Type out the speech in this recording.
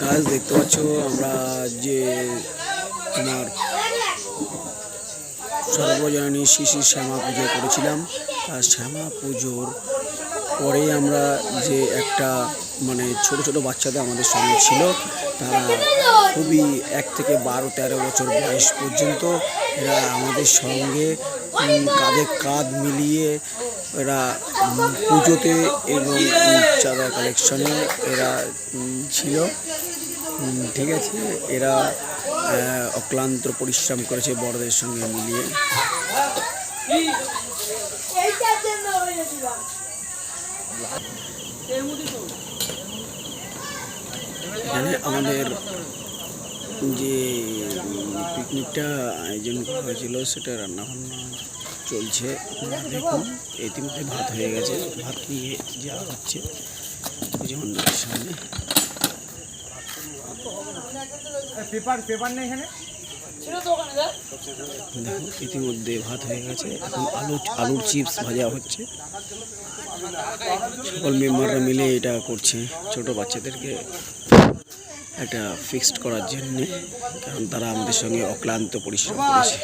গাছ দেখতে পাচ্ছ আমরা যে তোমার সর্বজনীনী শ্রী শ্যামা পুজো করেছিলাম। আর শ্যামা পুজোর পরেই আমরা যে একটা মানে ছোট ছোট বাচ্চাদের আমাদের সঙ্গে ছিল, তারা খুবই 1 থেকে 12-13 বছর বয়স পর্যন্ত এরা আমাদের সঙ্গে কাঁধে কাঁধ মিলিয়ে এরা পুজোতে এবং চাঁদা কালেকশনে এরা ছিল। ঠিক আছে, এরা অক্লান্ত পরিশ্রম করেছে বড়দের সঙ্গে মিলিয়ে। এখানে আমাদের যে পিকনিকটা আয়োজন করা হয়েছিল সেটা রান্নাবান্না চলছে। দেখুন ইতিমধ্যে ভাত হয়ে গেছে, ভাত নিয়ে যাওয়া হচ্ছে পুজো মণ্ডপের সামনে। দেখো ইতিমধ্যে ভাত হয়ে গেছে, এখন আলুর চিপস ভাজা হচ্ছে। সকল মেম্বাররা মিলে এটা করছে ছোট বাচ্চাদেরকে একটা ফিক্সড করার জন্য, কারণ তারা আমাদের সঙ্গে অক্লান্ত পরিশ্রম করেছে।